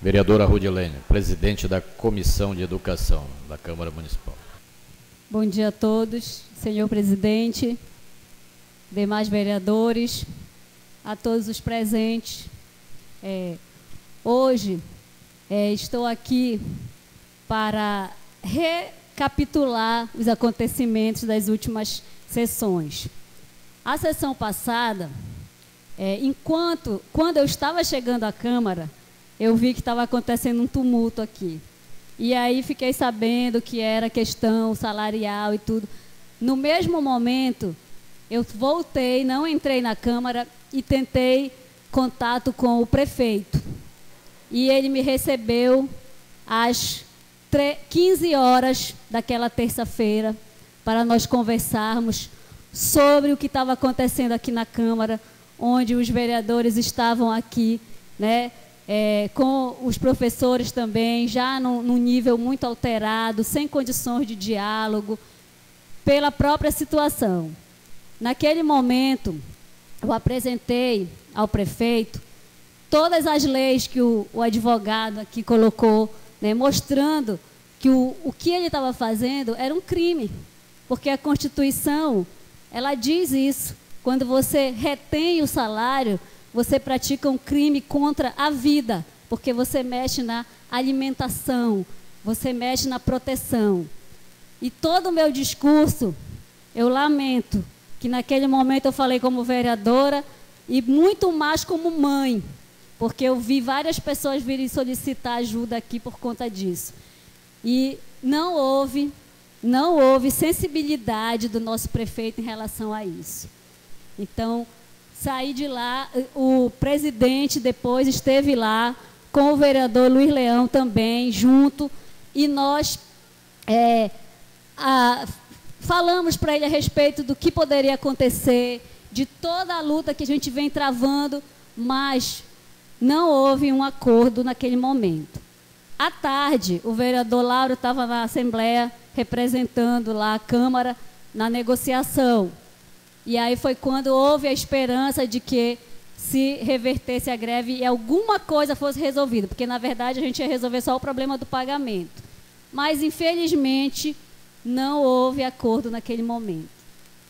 Vereadora Rudilene, presidente da Comissão de Educação da Câmara Municipal. Bom dia a todos, senhor presidente, demais vereadores, a todos os presentes. Hoje estou aqui para recapitular os acontecimentos das últimas sessões. A sessão passada, quando eu estava chegando à Câmara, eu vi que estava acontecendo um tumulto aqui. E aí fiquei sabendo que era questão salarial e tudo. No mesmo momento, eu voltei, não entrei na Câmara e tentei contato com o prefeito. E ele me recebeu às 15 horas daquela terça-feira para nós conversarmos sobre o que estava acontecendo aqui na Câmara, onde os vereadores estavam aqui, né, com os professores também, já num nível muito alterado, sem condições de diálogo, pela própria situação. Naquele momento, eu apresentei ao prefeito todas as leis que o advogado aqui colocou, né, mostrando que o que ele estava fazendo era um crime, porque a Constituição, ela diz isso. Quando você retém o salário, você pratica um crime contra a vida, porque você mexe na alimentação, você mexe na proteção. E todo o meu discurso, eu lamento que naquele momento eu falei como vereadora e muito mais como mãe, porque eu vi várias pessoas virem solicitar ajuda aqui por conta disso. E não houve sensibilidade do nosso prefeito em relação a isso. Então, saí de lá, o presidente depois esteve lá, com o vereador Luiz Leão também, junto, e nós falamos para ele a respeito do que poderia acontecer, de toda a luta que a gente vem travando, mas não houve um acordo naquele momento. À tarde, o vereador Lauro estava na Assembleia, representando lá a Câmara na negociação. E aí foi quando houve a esperança de que se revertesse a greve e alguma coisa fosse resolvida, porque, na verdade, a gente ia resolver só o problema do pagamento. Mas, infelizmente, não houve acordo naquele momento.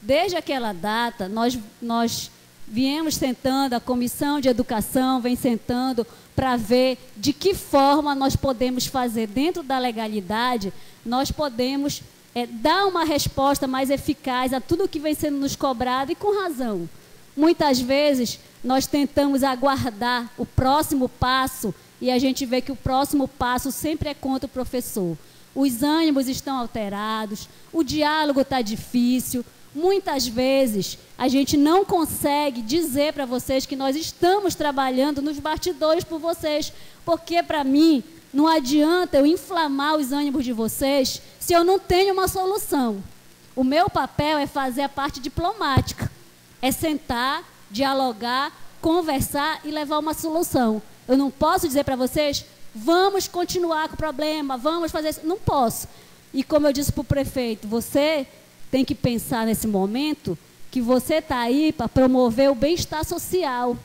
Desde aquela data, nós viemos sentando, a Comissão de Educação vem sentando para ver de que forma nós podemos fazer, dentro da legalidade, nós podemos dar uma resposta mais eficaz a tudo que vem sendo nos cobrado, e com razão. Muitas vezes nós tentamos aguardar o próximo passo e a gente vê que o próximo passo sempre é contra o professor. Os ânimos estão alterados, o diálogo está difícil. Muitas vezes a gente não consegue dizer para vocês que nós estamos trabalhando nos bastidores por vocês, porque para mim não adianta eu inflamar os ânimos de vocês se eu não tenho uma solução. O meu papel é fazer a parte diplomática, é sentar, dialogar, conversar e levar uma solução. Eu não posso dizer para vocês, vamos continuar com o problema, vamos fazer isso. Não posso. E como eu disse para o prefeito, você tem que pensar nesse momento que você está aí para promover o bem-estar social,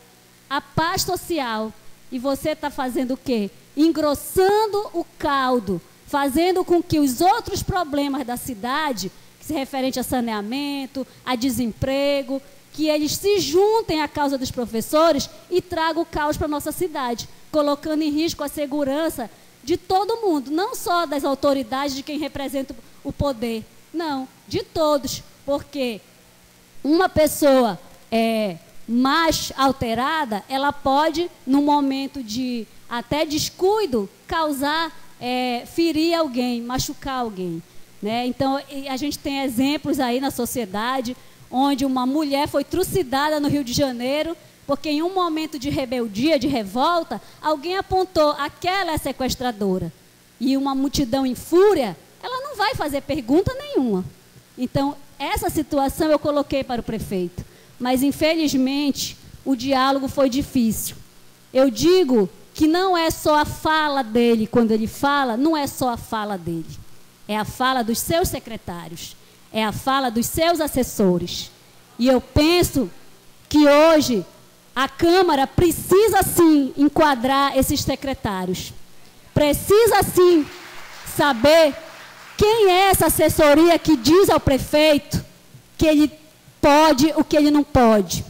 a paz social. E você está fazendo o quê? Engrossando o caldo, fazendo com que os outros problemas da cidade, que se referente a saneamento, a desemprego, que eles se juntem à causa dos professores e tragam o caos para a nossa cidade, colocando em risco a segurança de todo mundo, não só das autoridades, de quem representa o poder, não, de todos, porque uma pessoa mais alterada, ela pode, num momento de até descuido, causar, ferir alguém, machucar alguém, né? Então, a gente tem exemplos aí na sociedade, onde uma mulher foi trucidada no Rio de Janeiro, porque em um momento de rebeldia, de revolta, alguém apontou, aquela é sequestradora. E uma multidão em fúria, ela não vai fazer pergunta nenhuma. Então, essa situação eu coloquei para o prefeito. Mas, infelizmente, o diálogo foi difícil. Eu digo que não é só a fala dele, quando ele fala, não é só a fala dele. É a fala dos seus secretários, é a fala dos seus assessores. E eu penso que hoje a Câmara precisa sim enquadrar esses secretários. Precisa sim saber quem é essa assessoria que diz ao prefeito que ele pode o que ele não pode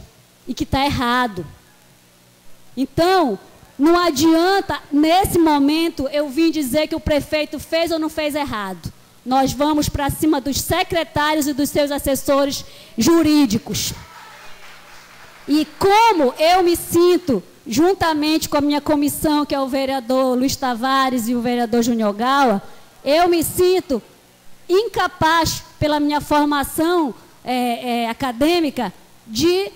e que está errado. Então, não adianta, nesse momento, eu vim dizer que o prefeito fez ou não fez errado. Nós vamos para cima dos secretários e dos seus assessores jurídicos. E como eu me sinto, juntamente com a minha comissão, que é o vereador Luiz Tavares e o vereador Júnior Gaua, eu me sinto incapaz, pela minha formação acadêmica, de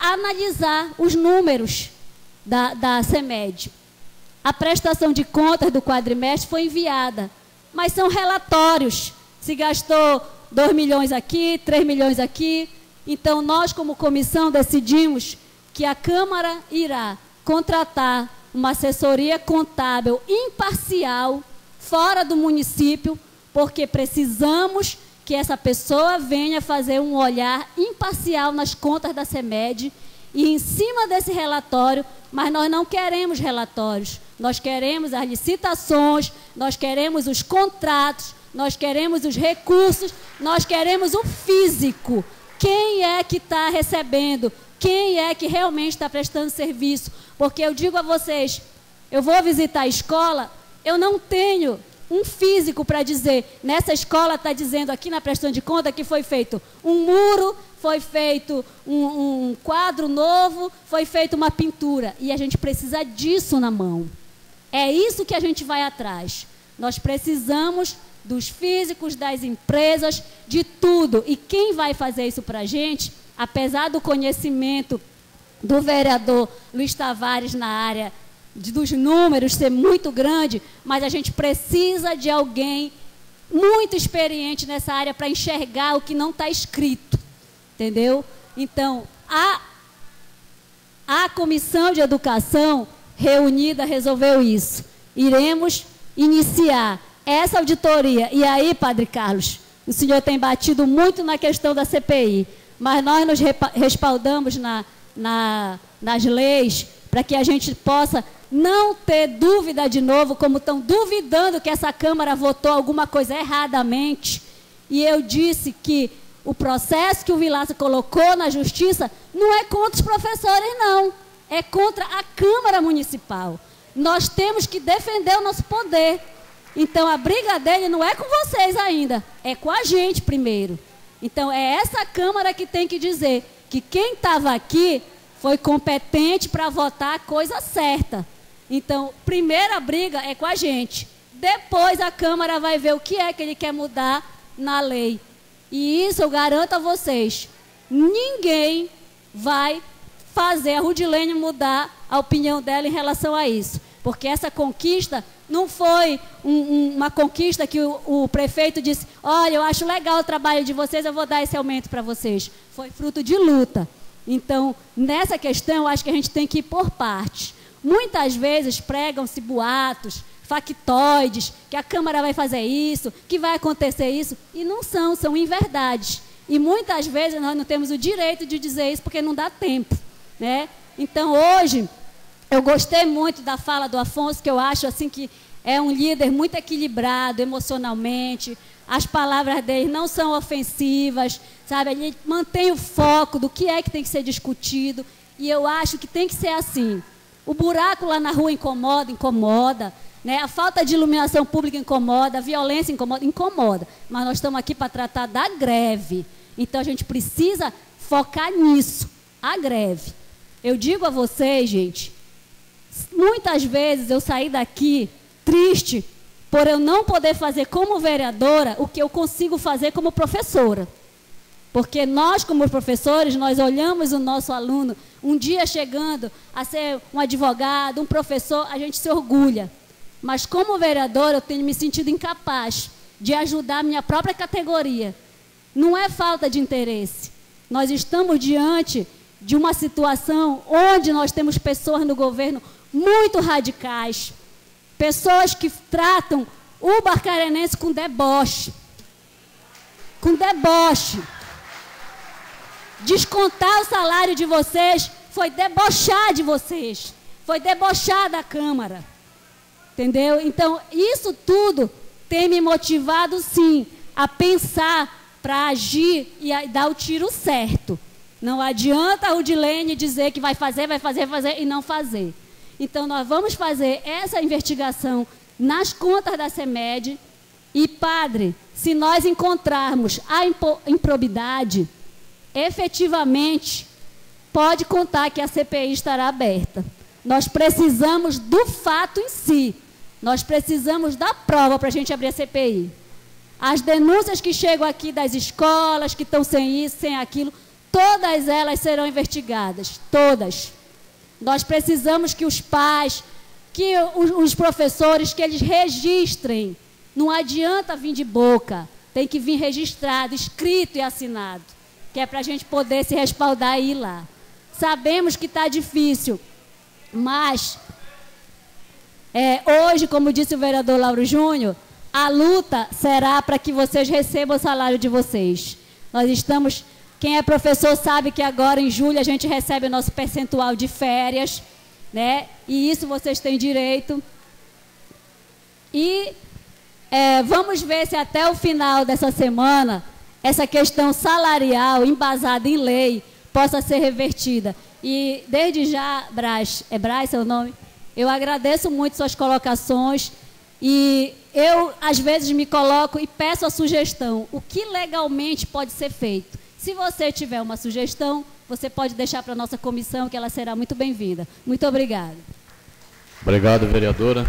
analisar os números da CEMED. A prestação de contas do quadrimestre foi enviada, mas são relatórios. Se gastou 2 milhões aqui, 3 milhões aqui. Então, nós, como comissão, decidimos que a Câmara irá contratar uma assessoria contábil imparcial, fora do município, porque precisamos que essa pessoa venha fazer um olhar imparcial nas contas da CEMED e em cima desse relatório, mas nós não queremos relatórios, nós queremos as licitações, nós queremos os contratos, nós queremos os recursos, nós queremos o físico. Quem é que está recebendo? Quem é que realmente está prestando serviço? Porque eu digo a vocês, eu vou visitar a escola, eu não tenho um físico para dizer, nessa escola está dizendo aqui na prestação de conta que foi feito um muro, foi feito um quadro novo, foi feita uma pintura. E a gente precisa disso na mão. É isso que a gente vai atrás. Nós precisamos dos físicos, das empresas, de tudo. E quem vai fazer isso para a gente, apesar do conhecimento do vereador Luiz Tavares na área dos números ser muito grande, mas a gente precisa de alguém muito experiente nessa área para enxergar o que não está escrito, entendeu? Então, a Comissão de Educação reunida resolveu isso. Iremos iniciar essa auditoria. E aí, Padre Carlos, o senhor tem batido muito na questão da CPI, mas nós nos respaldamos nas leis para que a gente possa não ter dúvida de novo, como estão duvidando que essa Câmara votou alguma coisa erradamente. E eu disse que o processo que o Vilaça colocou na Justiça não é contra os professores, não. É contra a Câmara Municipal. Nós temos que defender o nosso poder. Então, a briga dele não é com vocês ainda, é com a gente primeiro. Então, é essa Câmara que tem que dizer que quem estava aqui foi competente para votar a coisa certa. Então, primeira briga é com a gente. Depois a Câmara vai ver o que é que ele quer mudar na lei. E isso eu garanto a vocês. Ninguém vai fazer a Rudilene mudar a opinião dela em relação a isso. Porque essa conquista não foi uma conquista que o prefeito disse, olha, eu acho legal o trabalho de vocês, eu vou dar esse aumento para vocês. Foi fruto de luta. Então, nessa questão, eu acho que a gente tem que ir por partes. Muitas vezes pregam-se boatos, factoides, que a Câmara vai fazer isso, que vai acontecer isso, e não são inverdades. E muitas vezes nós não temos o direito de dizer isso porque não dá tempo, né? Então, hoje, eu gostei muito da fala do Afonso, que eu acho assim que é um líder muito equilibrado emocionalmente, as palavras dele não são ofensivas, sabe? Ele mantém o foco do que é que tem que ser discutido, e eu acho que tem que ser assim. O buraco lá na rua incomoda, né? A falta de iluminação pública incomoda, a violência incomoda. Mas nós estamos aqui para tratar da greve. Então, a gente precisa focar nisso, a greve. Eu digo a vocês, gente, muitas vezes eu saí daqui triste por eu não poder fazer como vereadora o que eu consigo fazer como professora. Porque nós, como professores, nós olhamos o nosso aluno, um dia chegando a ser um advogado, um professor, a gente se orgulha. Mas como vereadora, eu tenho me sentido incapaz de ajudar a minha própria categoria. Não é falta de interesse. Nós estamos diante de uma situação onde nós temos pessoas no governo muito radicais, pessoas que tratam o barcarenense com deboche. Com deboche. Descontar o salário de vocês foi debochar de vocês, foi debochar da Câmara. Entendeu? Então, isso tudo tem me motivado, sim, a pensar para agir e dar o tiro certo. Não adianta o Dilene dizer que vai fazer e não fazer. Então, nós vamos fazer essa investigação nas contas da CEMED. E, padre, se nós encontrarmos a improbidade, efetivamente, pode contar que a CPI estará aberta. Nós precisamos do fato em si. Nós precisamos da prova para a gente abrir a CPI. As denúncias que chegam aqui das escolas, que estão sem isso, sem aquilo, todas elas serão investigadas, todas. Nós precisamos que os pais, que os professores, que eles registrem. Não adianta vir de boca, tem que vir registrado, escrito e assinado, que é para a gente poder se respaldar e ir lá. Sabemos que está difícil, mas hoje, como disse o vereador Lauro Júnior, a luta será para que vocês recebam o salário de vocês. Nós estamos... Quem é professor sabe que agora, em julho, a gente recebe o nosso percentual de férias, né? E isso vocês têm direito. E vamos ver se até o final dessa semana, essa questão salarial, embasada em lei, possa ser revertida. E, desde já, Braz, é Braz seu nome? Eu agradeço muito suas colocações e eu, às vezes, me coloco e peço a sugestão. O que legalmente pode ser feito? Se você tiver uma sugestão, você pode deixar para a nossa comissão, que ela será muito bem-vinda. Muito obrigada. Obrigado, vereadora.